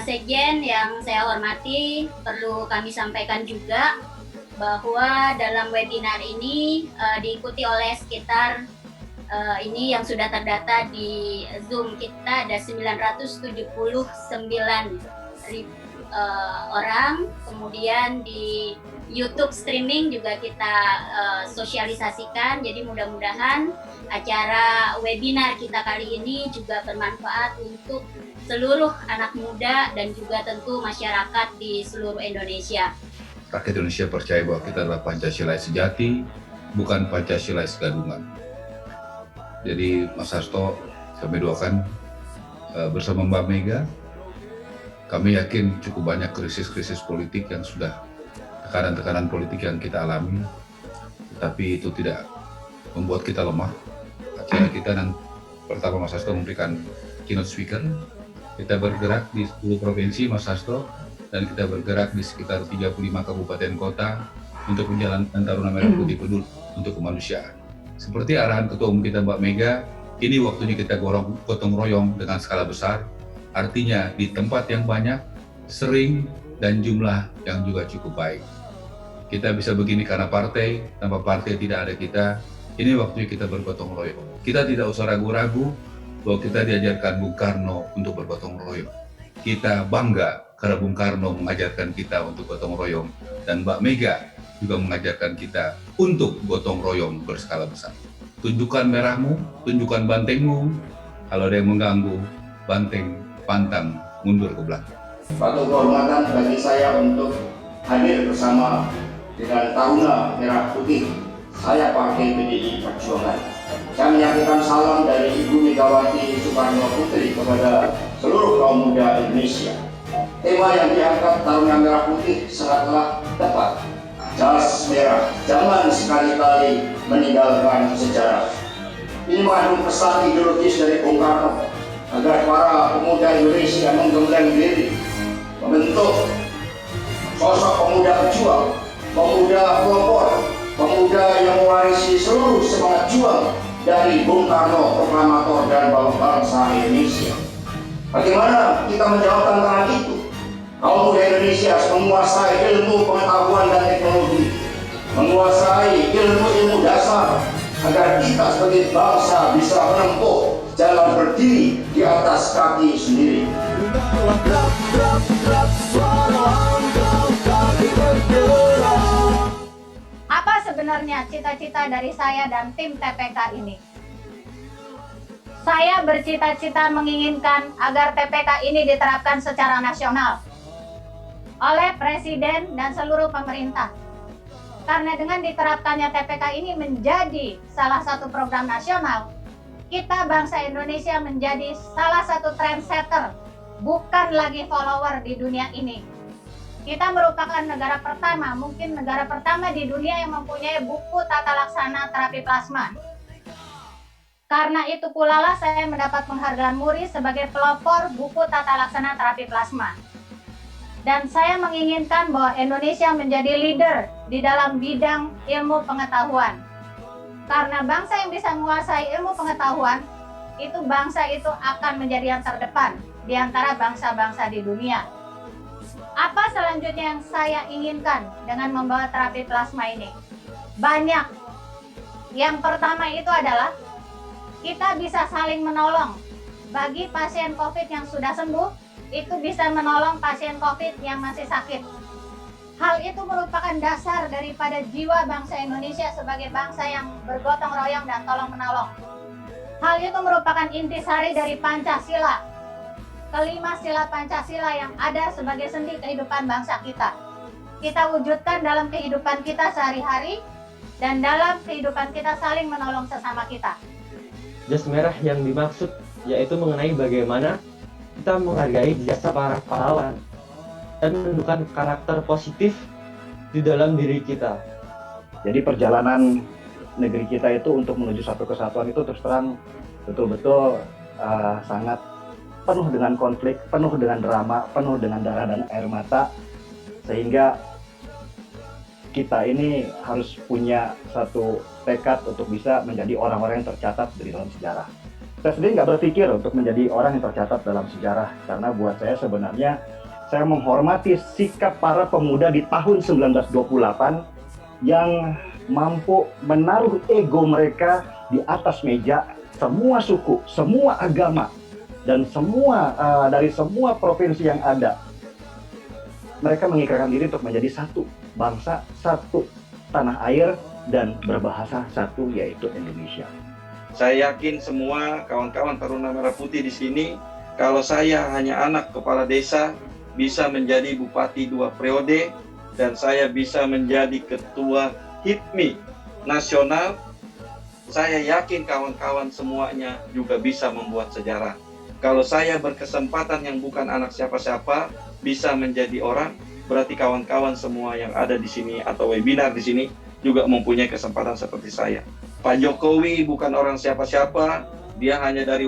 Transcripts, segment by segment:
Sekjen yang saya hormati, perlu kami sampaikan juga bahwa dalam webinar ini diikuti oleh sekitar ini yang sudah terdata di Zoom kita ada 979 orang, kemudian di YouTube streaming juga kita sosialisasikan, jadi mudah-mudahan acara webinar kita kali ini juga bermanfaat untuk seluruh anak muda dan juga tentu masyarakat di seluruh Indonesia. Rakyat Indonesia percaya bahwa kita adalah Pancasila sejati, bukan Pancasila segadungan. Jadi Mas Hasto, kami doakan bersama Mbak Mega, kami yakin cukup banyak krisis-krisis politik yang sudah tekanan-tekanan politik yang kita alami, tapi itu tidak membuat kita lemah. Acara kita nanti pertama Mas Hasto memberikan keynote speaker, kita bergerak di 10 provinsi Mas Hasto, dan kita bergerak di sekitar 35 kabupaten kota untuk menjalankan Taruna Merah Putih Peduli untuk kemanusiaan. Seperti arahan Ketua Umum kita Mbak Mega, ini waktunya kita gotong royong dengan skala besar, artinya di tempat yang banyak, sering, dan jumlah yang juga cukup baik. Kita bisa begini karena partai, tanpa partai tidak ada kita. Ini waktunya kita bergotong royong. Kita tidak usah ragu-ragu bahwa kita diajarkan Bung Karno untuk bergotong royong. Kita bangga karena Bung Karno mengajarkan kita untuk gotong royong, dan Mbak Mega juga mengajarkan kita untuk gotong royong berskala besar. Tunjukkan merahmu, tunjukkan bantengmu. Kalau ada yang mengganggu, banteng, pantang, mundur ke belakang. Suatu kehormatan bagi saya untuk hadir bersama dengan Taruna Merah Putih. Saya partai PDI Perjuangan. Saya menyampaikan salam dari Ibu Megawati Soekarno Putri kepada seluruh kaum muda Indonesia. Tema yang diangkat Taruna Merah Putih sangatlah tepat. Jas merah, jangan sekali-kali meninggalkan sejarah. Ini mengandung pesan ideologis dari Bung Karno agar para pemuda Indonesia menggembleng diri, membentuk sosok pemuda pejuang, pemuda pelopor, pemuda yang mewarisi seluruh semangat juang dari Bung Karno, proklamator dan bangsa Indonesia. Bagaimana kita menjawab tantangan itu? Kaum muda Indonesia harus menguasai ilmu pengetahuan dan teknologi, menguasai ilmu dasar, agar kita sebagai bangsa bisa menempuh jalan berdiri di atas kaki sendiri. Apa sebenarnya cita-cita dari saya dan tim TPK ini? Saya bercita-cita menginginkan agar TPK ini diterapkan secara nasional oleh Presiden dan seluruh pemerintah. Karena dengan diterapkannya TPK ini menjadi salah satu program nasional, kita bangsa Indonesia menjadi salah satu trendsetter, bukan lagi follower di dunia ini. Kita merupakan negara pertama, mungkin negara pertama di dunia yang mempunyai buku tata laksana terapi plasma. Karena itu pula lah saya mendapat penghargaan MURI sebagai pelopor buku tata laksana terapi plasma. Dan saya menginginkan bahwa Indonesia menjadi leader di dalam bidang ilmu pengetahuan. Karena bangsa yang bisa menguasai ilmu pengetahuan, itu bangsa itu akan menjadi yang terdepan di antara bangsa-bangsa di dunia. Apa selanjutnya yang saya inginkan dengan membawa terapi plasma ini? Banyak. Yang pertama itu adalah kita bisa saling menolong. Bagi pasien COVID yang sudah sembuh, itu bisa menolong pasien COVID yang masih sakit. Hal itu merupakan dasar daripada jiwa bangsa Indonesia sebagai bangsa yang bergotong royong dan tolong menolong. Hal itu merupakan intisari dari Pancasila, kelima sila Pancasila yang ada sebagai sendi kehidupan bangsa kita. Kita wujudkan dalam kehidupan kita sehari-hari dan dalam kehidupan kita saling menolong sesama kita. Jas merah yang dimaksud yaitu mengenai bagaimana kita menghargai jasa para pahlawan dan menunjukkan karakter positif di dalam diri kita. Jadi perjalanan negeri kita itu untuk menuju satu kesatuan itu terus terang betul-betul sangat penuh dengan konflik, penuh dengan drama, penuh dengan darah dan air mata, sehingga kita ini harus punya satu tekad untuk bisa menjadi orang-orang yang tercatat di dalam sejarah. Saya sendiri nggak berpikir untuk menjadi orang yang tercatat dalam sejarah, karena buat saya sebenarnya saya menghormati sikap para pemuda di tahun 1928 yang mampu menaruh ego mereka di atas meja. Semua suku, semua agama, dan dari semua provinsi yang ada, mereka mengikrarkan diri untuk menjadi satu bangsa, satu tanah air, dan berbahasa satu, yaitu Indonesia. Saya yakin semua kawan-kawan Taruna Merah Putih di sini, kalau saya hanya anak kepala desa, bisa menjadi bupati 2 periode, dan saya bisa menjadi ketua HIPMI nasional. Saya yakin kawan-kawan semuanya juga bisa membuat sejarah. Kalau saya berkesempatan yang bukan anak siapa-siapa, bisa menjadi orang, berarti kawan-kawan semua yang ada di sini atau webinar di sini juga mempunyai kesempatan seperti saya. Pak Jokowi bukan orang siapa-siapa, dia hanya dari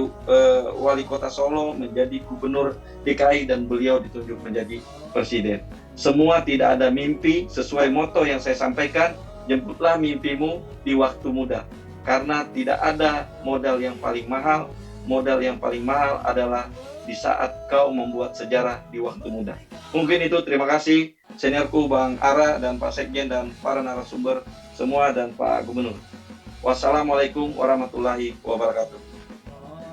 wali kota Solo menjadi gubernur DKI dan beliau ditunjuk menjadi presiden. Semua tidak ada mimpi, sesuai moto yang saya sampaikan, jemputlah mimpimu di waktu muda. Karena tidak ada modal yang paling mahal, modal yang paling mahal adalah di saat kau membuat sejarah di waktu muda. Mungkin itu, terima kasih seniorku Bang Ara dan Pak Sekjen dan para narasumber semua dan Pak Gubernur. Wassalamualaikum warahmatullahi wabarakatuh.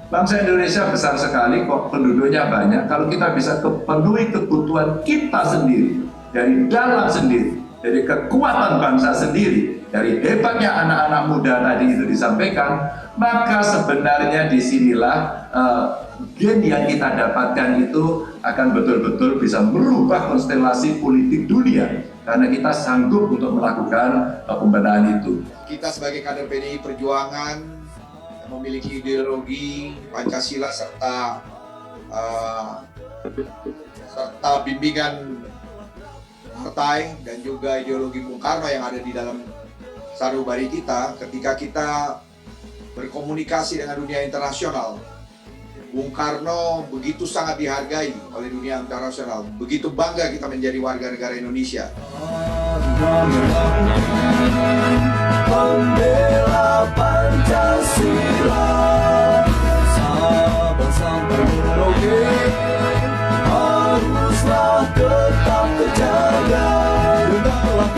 Bangsa Indonesia besar sekali kok, penduduknya banyak. Kalau kita bisa penuhi kebutuhan kita sendiri, dari dalam sendiri, dari kekuatan bangsa sendiri, dari hebatnya anak-anak muda tadi itu disampaikan, maka sebenarnya disinilah gen yang kita dapatkan itu akan betul-betul bisa merubah konstelasi politik dunia, karena kita sanggup untuk melakukan pembenahan itu. Kita sebagai kader PDI Perjuangan memiliki ideologi Pancasila serta bimbingan partai dan juga ideologi Bung Karno yang ada di dalam sanubari kita. Ketika kita berkomunikasi dengan dunia internasional, Bung Karno begitu sangat dihargai oleh dunia internasional. Begitu bangga kita menjadi warga negara Indonesia. Membela Pancasila, Sabang sampai Merauke, haruslah tetap terjaga. Dengarlah